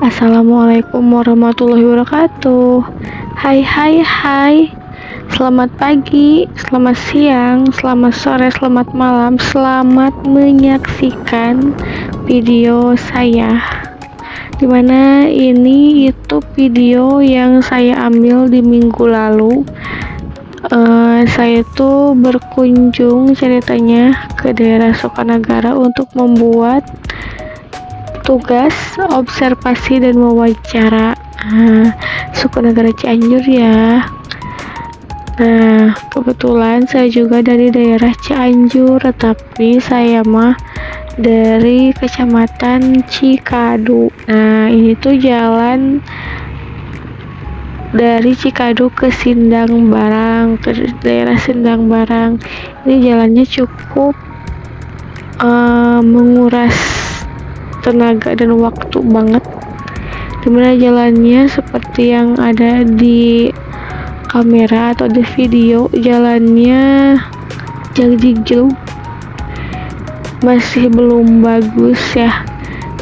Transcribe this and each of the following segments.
Assalamualaikum warahmatullahi wabarakatuh. Hai hai hai. Selamat pagi, selamat siang, selamat sore, selamat malam. Selamat menyaksikan video saya. Dimana ini YouTube video yang saya ambil di minggu lalu. Saya tuh berkunjung ceritanya ke daerah Sukanagara untuk membuat tugas observasi dan wawancara. Sukanagara Cianjur ya. Nah, kebetulan saya juga dari daerah Cianjur, tapi saya mah dari Kecamatan Cikadu. Nah, ini tuh jalan dari Cikadu ke Sindang Barang, ke daerah Sindang Barang. Ini jalannya cukup menguras tenaga dan waktu banget, dimana jalannya seperti yang ada di kamera atau di video, jalannya jagjig-jelug, masih belum bagus ya.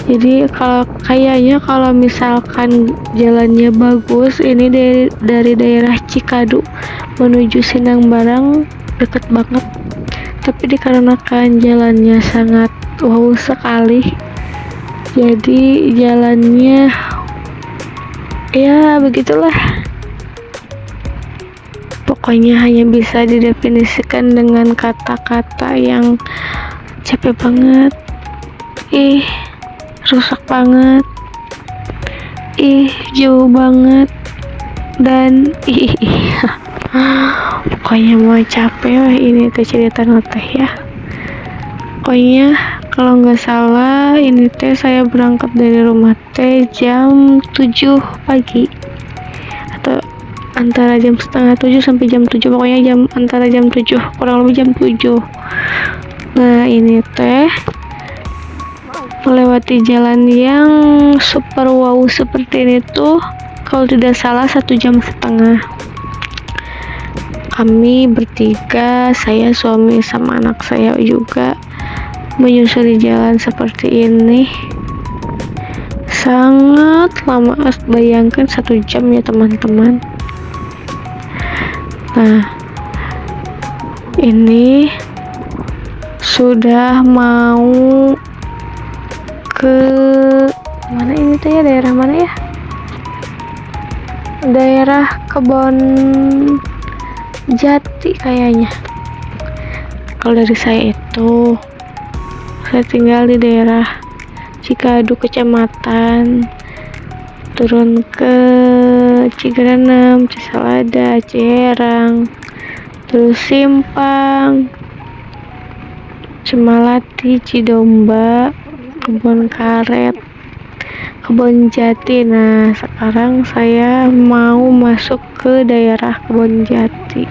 Jadi kalau misalkan jalannya bagus, ini dari daerah Cikadu menuju Sindang Barang deket banget, tapi dikarenakan jalannya sangat wow sekali, jadi jalannya ya begitulah, pokoknya hanya bisa didefinisikan dengan kata-kata yang capek banget, rusak banget, jauh banget, dan pokoknya mau capek lah ini teh cerita teh ya. Pokoknya kalau nggak salah ini teh saya berangkat dari rumah teh jam 7 pagi atau antara jam setengah 7 sampai jam 7, pokoknya antara jam 7 kurang lebih jam 7. Nah, ini teh melewati jalan yang super wow seperti ini tuh kalau tidak salah 1,5 jam. Kami bertiga, saya, suami, sama anak saya juga menyusuri jalan seperti ini. Sangat lama, bayangkan 1 jam ya teman-teman. Nah, ini sudah mau ke mana ini tuh ya, daerah mana ya? Daerah Kebon Jati kayaknya. Kalau dari saya tinggal di daerah Cikadu Kecamatan, turun ke Cigeranam, Cisalada, Ciherang, terus Simpang, Cemalati, Cidomba, Kebon Karet, Kebon Jati. Nah, sekarang saya mau masuk ke daerah Kebon Jati,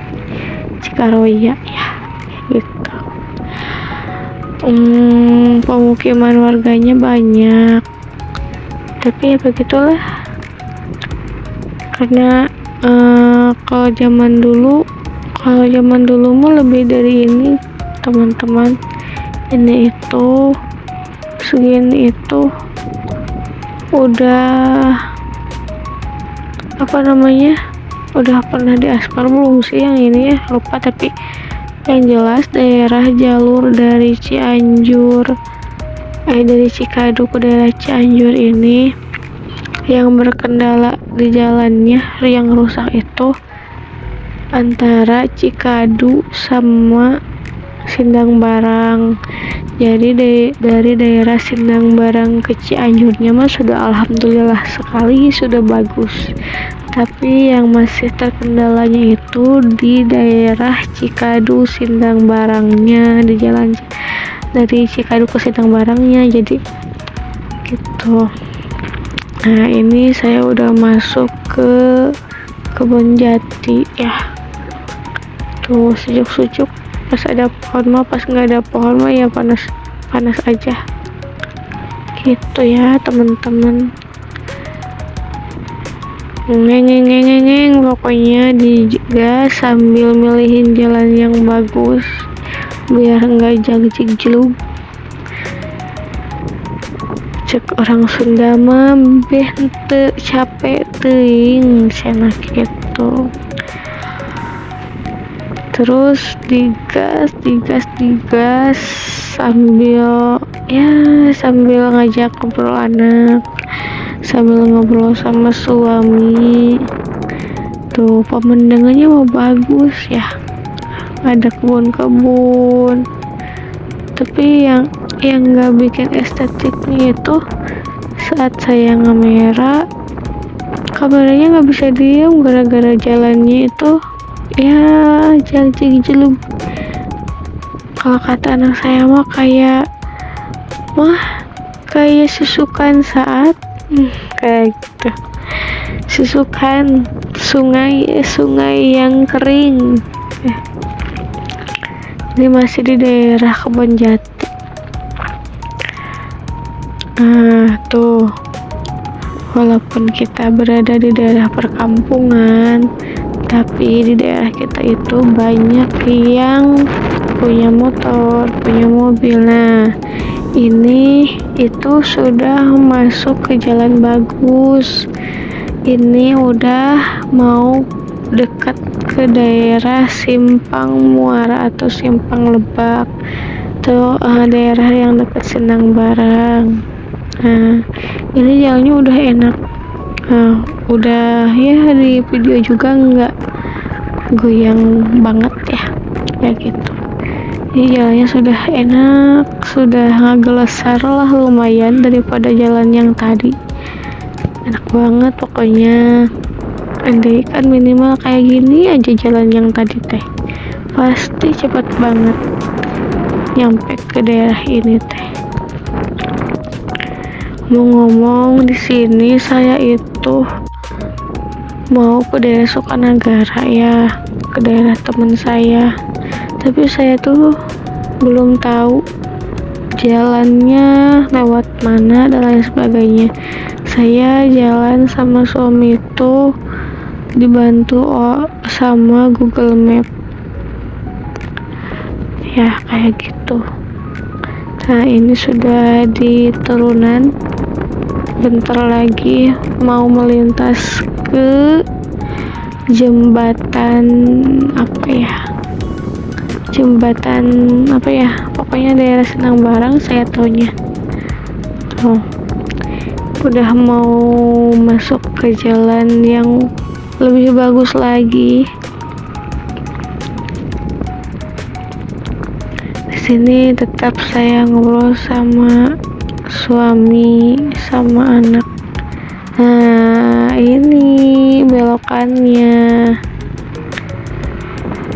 Cikaroya ya, gitu. Pemukiman warganya banyak, tapi ya begitulah, karena kalau zaman dulu mah lebih dari ini teman-teman. Ini itu segini itu udah udah pernah diaspal belum sih yang ini ya, lupa, tapi yang jelas daerah jalur dari dari Cikadu ke daerah Cianjur ini yang berkendala di jalannya yang rusak itu antara Cikadu sama Sindang Barang. Jadi dari daerah Sindang Barang ke Cianjurnya mah sudah alhamdulillah sekali, sudah bagus. Tapi yang masih terkendalanya itu di daerah Cikadu Sindang Barangnya, di jalan dari Cikadu ke Sindang Barangnya, jadi gitu. Nah, ini saya udah masuk ke Kebon Jati ya. Tuh sejuk-sejuk, pas ada pohon mah, pas nggak ada pohon mah ya panas aja gitu ya teman-teman. Ngeng pokoknya dijaga sambil milihin jalan yang bagus biar nggak jagjig jelug. cek orang Sunda mah beh teu capek teuing cenah gitu. Terus digas sambil ngajak ngobrol anak, sambil ngobrol sama suami. Tuh pemandangannya mau bagus ya, ada kebun-kebun, tapi yang nggak bikin estetiknya itu saat saya ngamera, kameranya nggak bisa diem gara-gara jalannya itu ya jelug. Kalau kata anak saya mah kayak susukan saat kayak gitu, susukan sungai yang kering. Ini masih di daerah Kebon Jati. Tuh, walaupun kita berada di daerah perkampungan, tapi di daerah kita itu banyak yang punya motor, punya mobil. Nah, itu sudah masuk ke jalan bagus. Ini udah mau dekat ke daerah Simpang Muara atau Simpang Lebak. Tuh daerah yang dekat Sendang Barang. Nah, ini jalannya udah enak. Udah ya di video juga nggak goyang banget ya, kayak gitu. Ini jalannya sudah enak, sudah ngegelesar lah lumayan daripada jalan yang tadi. Enak banget pokoknya. Andai kan minimal kayak gini aja jalan yang tadi teh, pasti cepat banget nyampe ke daerah ini teh. Ngomong di sini saya itu mau ke daerah Sukanagara ya, ke daerah teman saya, tapi saya tuh belum tahu jalannya lewat mana dan lain sebagainya. Saya jalan sama suami itu dibantu sama Google Map ya, kayak gitu. Nah, ini sudah di turunan, bentar lagi mau melintas ke jembatan apa ya, pokoknya daerah Sendang Barang saya taunya. Udah mau masuk ke jalan yang lebih bagus lagi. Di sini tetap saya ngobrol sama suami sama anak. Nah, ini belokannya.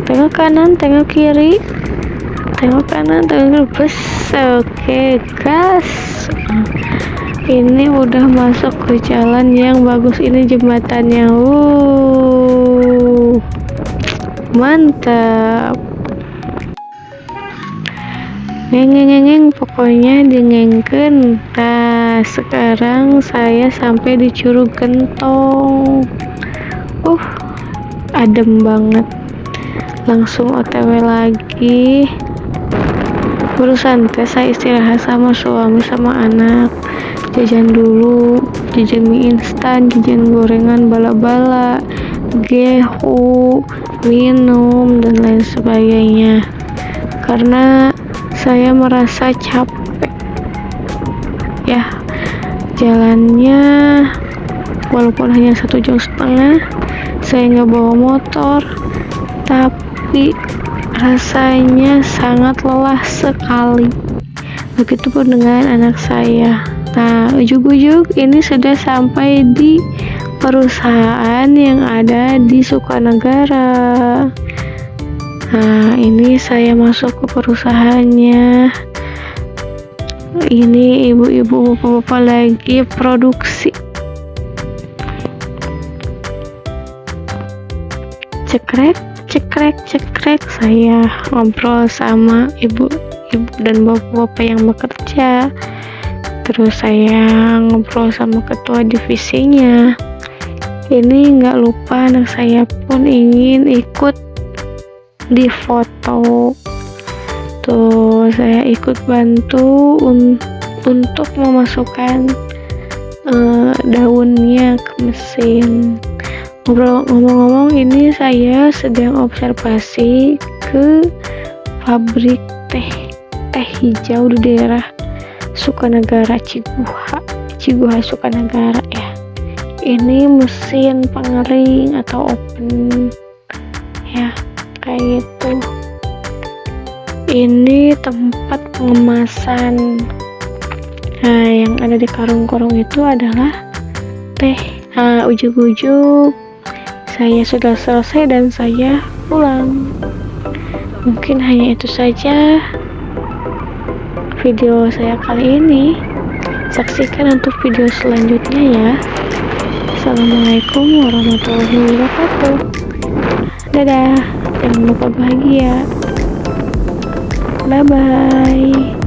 Tengok kanan, tengok kiri. Tengok kanan, tengok kiri. Bus. Oke, gas. Ini udah masuk ke jalan yang bagus. Ini jembatannya. Mantap. Ngeng, pokoknya dingengken. Nah, sekarang saya sampai di Curug Gentong. Adem banget. Langsung OTW lagi. Baru santai saya istirahat sama suami sama anak. Jajan dulu, jajan mie instan, jajan gorengan bala-bala, gehu, minum dan lain sebagainya. Karena saya merasa capek ya, jalannya walaupun hanya 1,5 jam, saya nggak bawa motor, tapi rasanya sangat lelah sekali. Begitupun dengan anak saya. Nah, ujug-ujug ini sudah sampai di perusahaan yang ada di Sukanagara. Nah, ini saya masuk ke perusahaannya. Ini ibu-ibu bapak-bapak lagi produksi. Cekrek, saya ngobrol sama ibu dan bapak-bapak yang bekerja. Terus saya ngobrol sama ketua divisinya. Ini nggak lupa anak saya pun ingin ikut di foto. Tuh, saya ikut bantu untuk memasukkan daunnya ke mesin. Ngomong-ngomong, ini saya sedang observasi ke pabrik teh hijau di daerah Sukanagara, Ciguha Sukanagara ya. Ini mesin pengering atau open ya, kayak gitu. Ini tempat pengemasan. Nah, yang ada di karung-karung itu adalah teh. Nah, ujug-ujug saya sudah selesai dan saya pulang. Mungkin hanya itu saja video saya kali ini. Saksikan untuk video selanjutnya ya. Assalamualaikum warahmatullahi wabarakatuh. Dadah, jangan lupa bahagia. Bye bye.